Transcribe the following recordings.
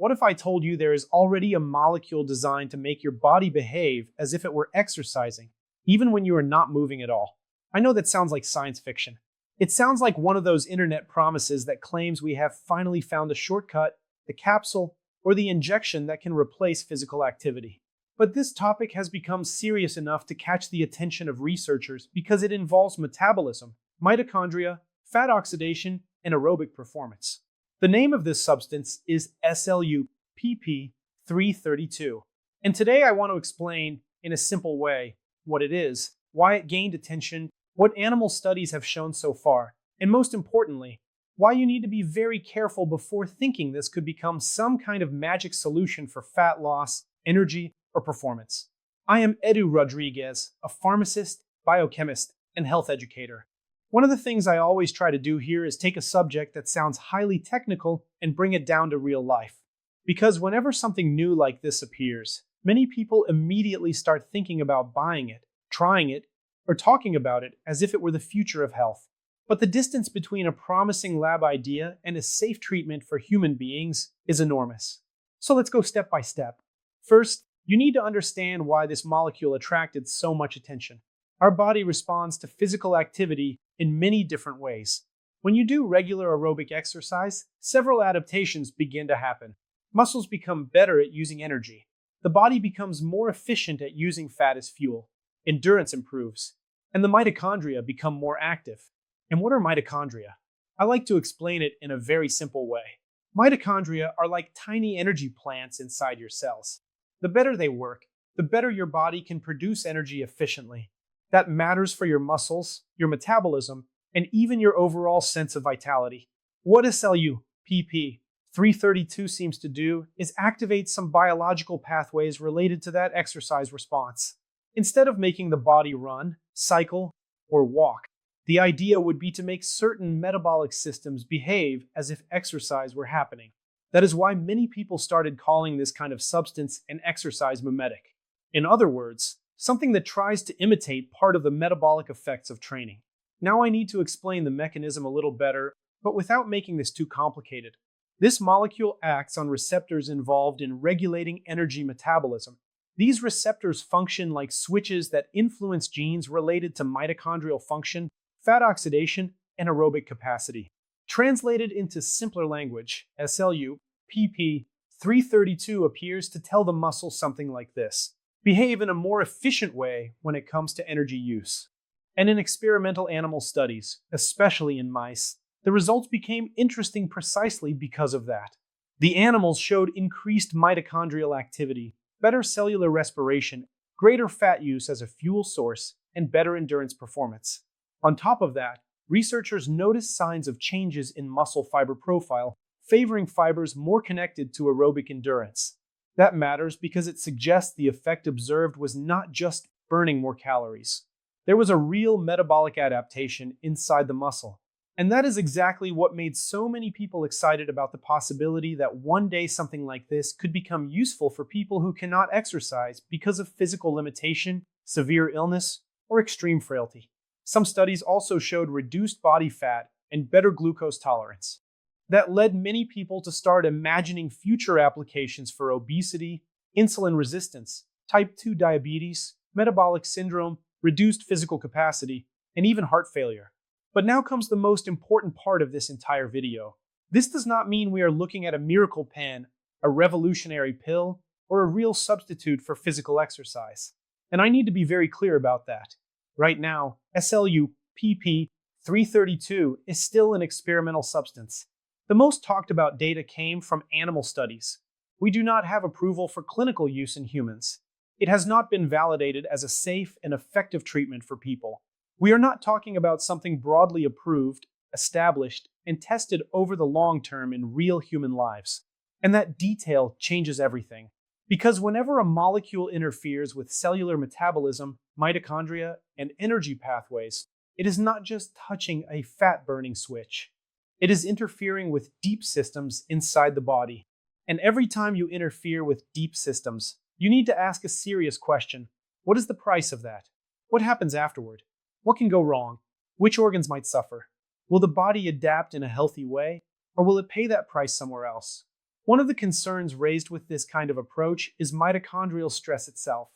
What if I told you there is already a molecule designed to make your body behave as if it were exercising, even when you are not moving at all? I know that sounds like science fiction. It sounds like one of those internet promises that claims we have finally found the shortcut, the capsule, or the injection that can replace physical activity. But this topic has become serious enough to catch the attention of researchers because it involves metabolism, mitochondria, fat oxidation, and aerobic performance. The name of this substance is SLU-PP-332. And today I want to explain, in a simple way, what it is, why it gained attention, what animal studies have shown so far, and most importantly, why you need to be very careful before thinking this could become some kind of magic solution for fat loss, energy, or performance. I am EDU Rodriguez, a pharmacist, biochemist, and health educator. One of the things I always try to do here is take a subject that sounds highly technical and bring it down to real life. Because whenever something new like this appears, many people immediately start thinking about buying it, trying it, or talking about it as if it were the future of health. But the distance between a promising lab idea and a safe treatment for human beings is enormous. So let's go step by step. First, you need to understand why this molecule attracted so much attention. Our body responds to physical activity in many different ways. When you do regular aerobic exercise, several adaptations begin to happen. Muscles become better at using energy. The body becomes more efficient at using fat as fuel. Endurance improves. And the mitochondria become more active. And what are mitochondria? I like to explain it in a very simple way. Mitochondria are like tiny energy plants inside your cells. The better they work, the better your body can produce energy efficiently. That matters for your muscles, your metabolism, and even your overall sense of vitality. What SLU-PP-332 seems to do is activate some biological pathways related to that exercise response. Instead of making the body run, cycle, or walk, the idea would be to make certain metabolic systems behave as if exercise were happening. That is why many people started calling this kind of substance an exercise mimetic. In other words, something that tries to imitate part of the metabolic effects of training. Now I need to explain the mechanism a little better, but without making this too complicated. This molecule acts on receptors involved in regulating energy metabolism. These receptors function like switches that influence genes related to mitochondrial function, fat oxidation, and aerobic capacity. Translated into simpler language, SLU-PP-332 appears to tell the muscle something like this: behave in a more efficient way when it comes to energy use. And in experimental animal studies, especially in mice, the results became interesting precisely because of that. The animals showed increased mitochondrial activity, better cellular respiration, greater fat use as a fuel source, and better endurance performance. On top of that, researchers noticed signs of changes in muscle fiber profile, favoring fibers more connected to aerobic endurance. That matters because it suggests the effect observed was not just burning more calories. There was a real metabolic adaptation inside the muscle. And that is exactly what made so many people excited about the possibility that one day something like this could become useful for people who cannot exercise because of physical limitation, severe illness, or extreme frailty. Some studies also showed reduced body fat and better glucose tolerance. That led many people to start imagining future applications for obesity, insulin resistance, type 2 diabetes, metabolic syndrome, reduced physical capacity, and even heart failure. But now comes the most important part of this entire video. This does not mean we are looking at a miracle pen, a revolutionary pill, or a real substitute for physical exercise. And I need to be very clear about that. Right now, SLU-PP-332 is still an experimental substance. The most talked about data came from animal studies. We do not have approval for clinical use in humans. It has not been validated as a safe and effective treatment for people. We are not talking about something broadly approved, established, and tested over the long term in real human lives. And that detail changes everything. Because whenever a molecule interferes with cellular metabolism, mitochondria, and energy pathways, it is not just touching a fat-burning switch. It is interfering with deep systems inside the body. And every time you interfere with deep systems, you need to ask a serious question. What is the price of that? What happens afterward? What can go wrong? Which organs might suffer? Will the body adapt in a healthy way, or will it pay that price somewhere else? One of the concerns raised with this kind of approach is mitochondrial stress itself.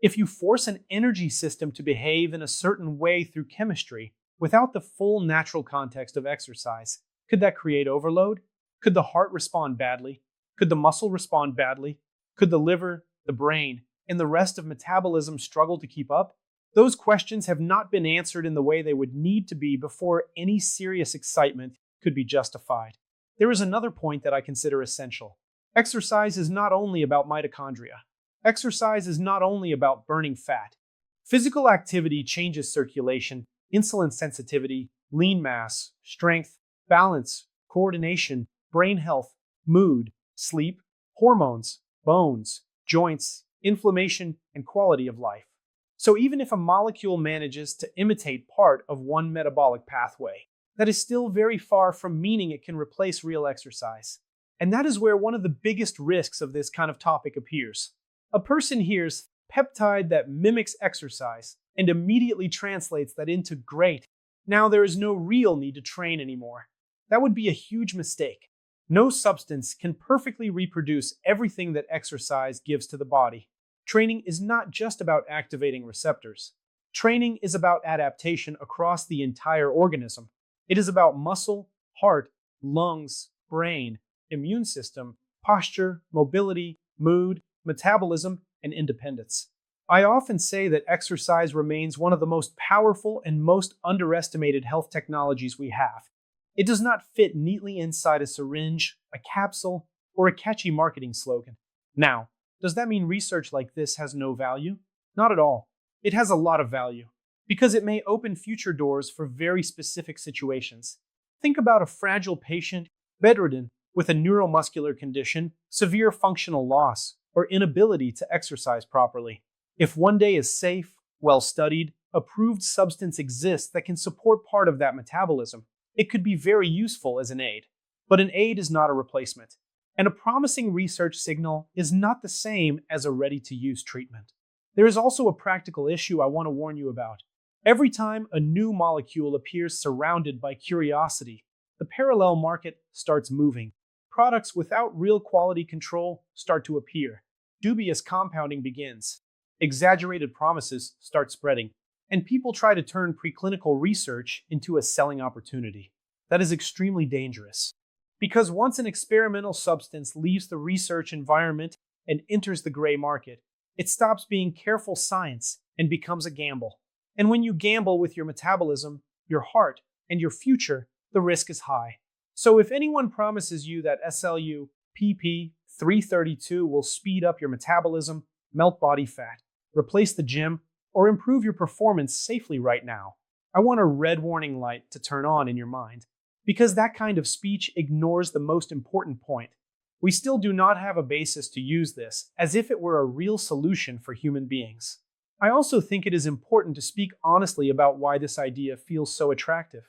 If you force an energy system to behave in a certain way through chemistry, without the full natural context of exercise, could that create overload? Could the heart respond badly? Could the muscle respond badly? Could the liver, the brain, and the rest of metabolism struggle to keep up? Those questions have not been answered in the way they would need to be before any serious excitement could be justified. There is another point that I consider essential. Exercise is not only about mitochondria. Exercise is not only about burning fat. Physical activity changes circulation, insulin sensitivity, lean mass, strength, balance, coordination, brain health, mood, sleep, hormones, bones, joints, inflammation, and quality of life. So even if a molecule manages to imitate part of one metabolic pathway, that is still very far from meaning it can replace real exercise. And that is where one of the biggest risks of this kind of topic appears. A person hears peptide that mimics exercise and immediately translates that into great. Now there is no real need to train anymore. That would be a huge mistake. No substance can perfectly reproduce everything that exercise gives to the body. Training is not just about activating receptors. Training is about adaptation across the entire organism. It is about muscle, heart, lungs, brain, immune system, posture, mobility, mood, metabolism, and independence. I often say that exercise remains one of the most powerful and most underestimated health technologies we have. It does not fit neatly inside a syringe, a capsule, or a catchy marketing slogan. Now, does that mean research like this has no value? Not at all. It has a lot of value, because it may open future doors for very specific situations. Think about a fragile patient, bedridden, with a neuromuscular condition, severe functional loss, or inability to exercise properly. If one day is safe, well-studied, approved substance exists that can support part of that metabolism, it could be very useful as an aid. But an aid is not a replacement. And a promising research signal is not the same as a ready-to-use treatment. There is also a practical issue I want to warn you about. Every time a new molecule appears surrounded by curiosity, the parallel market starts moving. Products without real quality control start to appear. Dubious compounding begins. Exaggerated promises start spreading. And people try to turn preclinical research into a selling opportunity. That is extremely dangerous. Because once an experimental substance leaves the research environment and enters the gray market, it stops being careful science and becomes a gamble. And when you gamble with your metabolism, your heart, and your future, the risk is high. So if anyone promises you that SLU-PP-332 will speed up your metabolism, melt body fat, replace the gym, or improve your performance safely right now, I want a red warning light to turn on in your mind. Because that kind of speech ignores the most important point. We still do not have a basis to use this as if it were a real solution for human beings. I also think it is important to speak honestly about why this idea feels so attractive.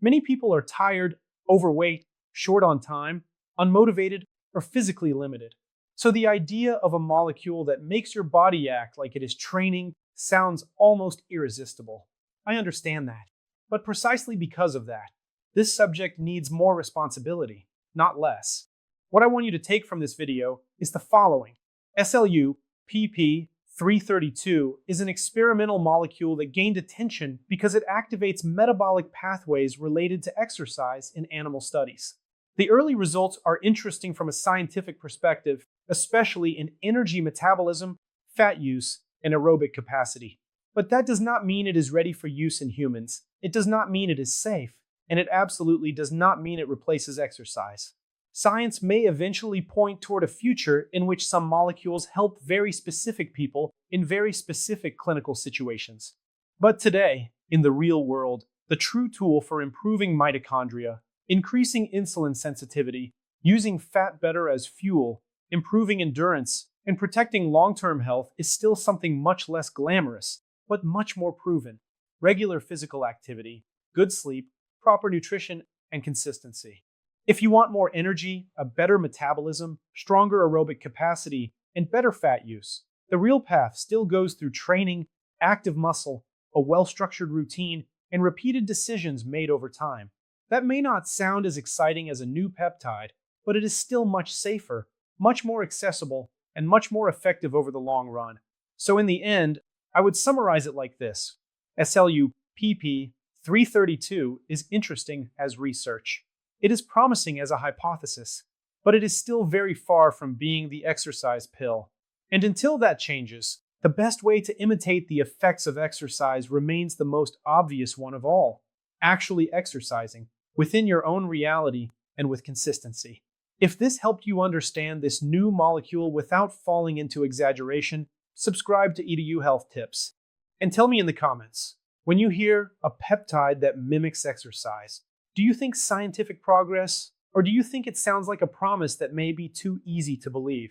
Many people are tired, overweight, short on time, unmotivated, or physically limited. So the idea of a molecule that makes your body act like it is training sounds almost irresistible. I understand that. But precisely because of that, this subject needs more responsibility, not less. What I want you to take from this video is the following. SLU-PP-332 is an experimental molecule that gained attention because it activates metabolic pathways related to exercise in animal studies. The early results are interesting from a scientific perspective, especially in energy metabolism, fat use, and aerobic capacity. But that does not mean it is ready for use in humans. It does not mean it is safe. And it absolutely does not mean it replaces exercise. Science may eventually point toward a future in which some molecules help very specific people in very specific clinical situations. But today, in the real world, the true tool for improving mitochondria, increasing insulin sensitivity, using fat better as fuel, improving endurance, and protecting long-term health is still something much less glamorous, but much more proven. Regular physical activity, good sleep, proper nutrition, and consistency. If you want more energy, a better metabolism, stronger aerobic capacity, and better fat use, the real path still goes through training, active muscle, a well-structured routine, and repeated decisions made over time. That may not sound as exciting as a new peptide, but it is still much safer, much more accessible, and much more effective over the long run. So in the end, I would summarize it like this. SLU-PP-332 is interesting as research. It is promising as a hypothesis, but it is still very far from being the exercise pill. And until that changes, the best way to imitate the effects of exercise remains the most obvious one of all: actually exercising within your own reality and with consistency. If this helped you understand this new molecule without falling into exaggeration, subscribe to EDU Health Tips. And tell me in the comments, when you hear a peptide that mimics exercise, do you think scientific progress, or do you think it sounds like a promise that may be too easy to believe?